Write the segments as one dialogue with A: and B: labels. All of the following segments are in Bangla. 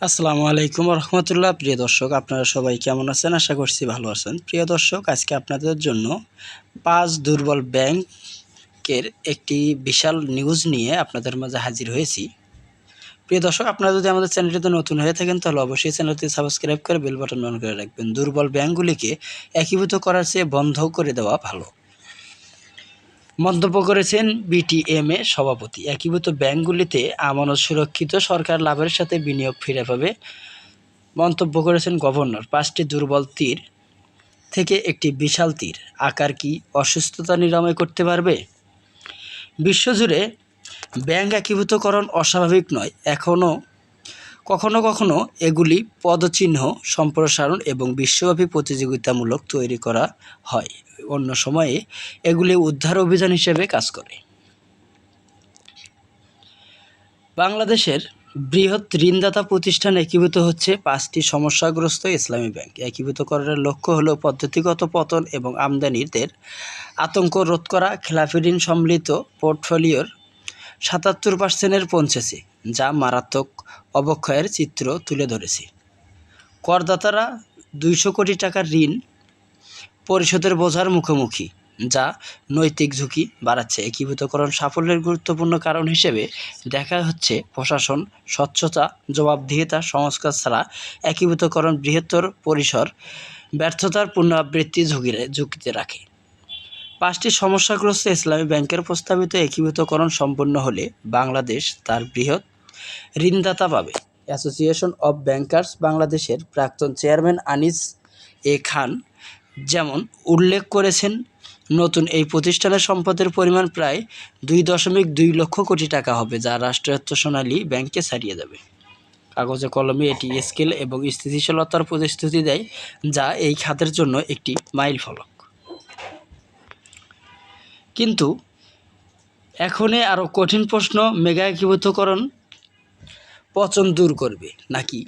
A: আসসালামু আলাইকুম রহমতুল্লাহ। প্রিয় দর্শক, আপনারা সবাই কেমন আছেন? আশা করছি ভালো আছেন। প্রিয় দর্শক, আজকে আপনাদের জন্য 5 দুর্বল ব্যাংকের একটি বিশাল নিউজ নিয়ে আপনাদের মাঝে হাজির হয়েছি। প্রিয় দর্শক, আপনারা যদি আমাদের চ্যানেলটিতে নতুন হয়ে থাকেন তাহলে অবশ্যই চ্যানেলটি সাবস্ক্রাইব করে বেল বাটন অন করে রাখবেন। দুর্বল ব্যাংকগুলিকে একীভূত করার চেয়ে বন্ধ করে দেওয়া ভালো মন্তব্য করেছেন বিটিএমএ সভাপতি। একীভূত ব্যাংকগুলিতে আমানত সুরক্ষিত, সরকার লাভের সাথে বিনিয়োগ ফিরে পাবে মন্তব্য করেছেন গভর্নর। 5টি দুর্বল তীর থেকে একটি বিশাল তীর আকার কি অসুস্থতা নিরাময় করতে পারবে? বিশ্বজুড়ে ব্যাংক একীভূতকরণ অস্বাভাবিক নয়। কখনো কখনো এগুলি পদচিহ্ন সম্প্রসারণ এবং বিশ্বব্যাপী প্রতিযোগিতামূলক তৈরি করা হয়। অন্য সময়ে এগুলি উদ্ধার অভিযান হিসেবে কাজ করে। বাংলাদেশের বৃহৎ ঋণদাতা প্রতিষ্ঠান একীভূত হচ্ছে 5টি সমস্যাগ্রস্ত ইসলামী ব্যাংক। একীভূতকরণের লক্ষ্য হল পদ্ধতিগত পতন এবং আমদানিদের আতঙ্ক রোধ করা। খেলাপি ঋণ সম্মিলিত পোর্টফোলিওর 77% পৌঁছেছে, যা মারাত্মক অবক্ষয়ের চিত্র তুলে ধরেছে। করদাতারা 200 কোটি টাকার ঋণ পরিশোধের বোঝার মুখোমুখি, যা নৈতিক ঝুঁকি বাড়াচ্ছে। একীভূতকরণ সাফল্যের গুরুত্বপূর্ণ কারণ হিসেবে দেখা হচ্ছে প্রশাসন, স্বচ্ছতা, জবাবদিহিতা। সংস্কার ছাড়া একীভূতকরণ বৃহত্তর পরিসর ব্যর্থতার পুনরাবৃত্তি ঝুঁকিতে রাখে। 5টি সমস্যাগ্রস্ত ইসলামী ব্যাংকের প্রস্তাবিত একীভূতকরণ সম্পন্ন হলে বাংলাদেশ তার বৃহৎ ঋণদাতা পাবে। অ্যাসোসিয়েশন অব ব্যাংকার্স বাংলাদেশের প্রাক্তন চেয়ারম্যান আনিস এ খান যেমন উল্লেখ করেছেন, নতুন এই প্রতিষ্ঠানের সম্পদের পরিমাণ প্রায় 2.2 লক্ষ কোটি টাকা হবে, যা রাষ্ট্রায়ত্ত সোনালী ব্যাংককে ছাড়িয়ে যাবে। কাগজে কলমে এটি স্কেল এবং স্থিতিশীলতার প্রতিশ্রুতি দেয়, যা এই খাতের জন্য একটি মাইলফলক। কিন্তু এখনই আরও কঠিন প্রশ্ন, মেগা একীভূতকরণ পচন দূর করবে নাকি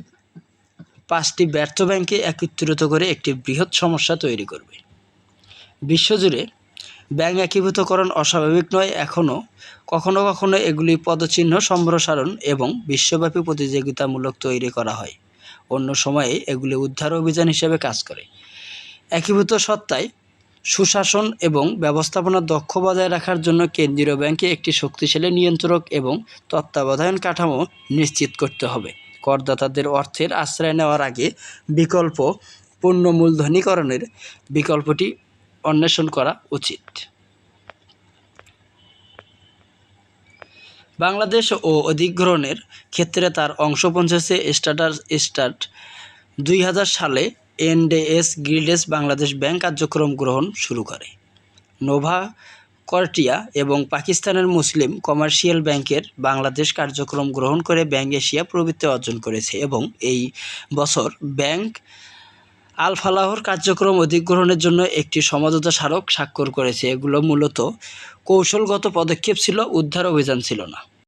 A: 5টি ব্যর্থ ব্যাংকে একত্রিত করে একটি বৃহৎ সমস্যা তৈরি করবে? বিশ্বজুড়ে ব্যাংক একীভূতকরণ অস্বাভাবিক নয়। কখনো কখনো এগুলি পদচিহ্ন সম্প্রসারণ এবং বিশ্বব্যাপী প্রতিযোগিতামূলক তৈরি করা হয়। অন্য সময়ে এগুলি উদ্ধার অভিযান হিসেবে কাজ করে। একীভূত সত্তায় সুশাসন এবং ব্যবস্থাপনার দক্ষ বজায় রাখার জন্য কেন্দ্রীয় ব্যাংকে একটি শক্তিশালী নিয়ন্ত্রক এবং তত্ত্বাবধান কাঠামো নিশ্চিত করতে হবে। করদাতাদের অর্থের আশ্রয় নেওয়ার আগে বিকল্প পুনর্মূলধনীকরণের বিকল্পটি অন্বেষণ করা উচিত। বাংলাদেশ ও অধিগ্রহণের ক্ষেত্রে তার অংশ পৌঁছেছে। স্টার্ট 2000 সালে এনডেএস গিল্ডস বাংলাদেশ ব্যাংক কার্যক্রম গ্রহণ শুরু করে। নোভা কর্টিয়া এবং পাকিস্তানের মুসলিম কমার্শিয়াল ব্যাংকের বাংলাদেশ কার্যক্রম গ্রহণ করে ব্যাংক এশিয়া প্রবৃত্তি অর্জন করেছে এবং এই বছর ব্যাংক আল ফালাহর কার্যক্রম অধিগ্রহণের জন্য একটি সমঝোতা স্মারক স্বাক্ষর করেছে। এগুলো মূলত কৌশলগত পদক্ষেপ ছিল, উদ্ধার অভিযান ছিল না।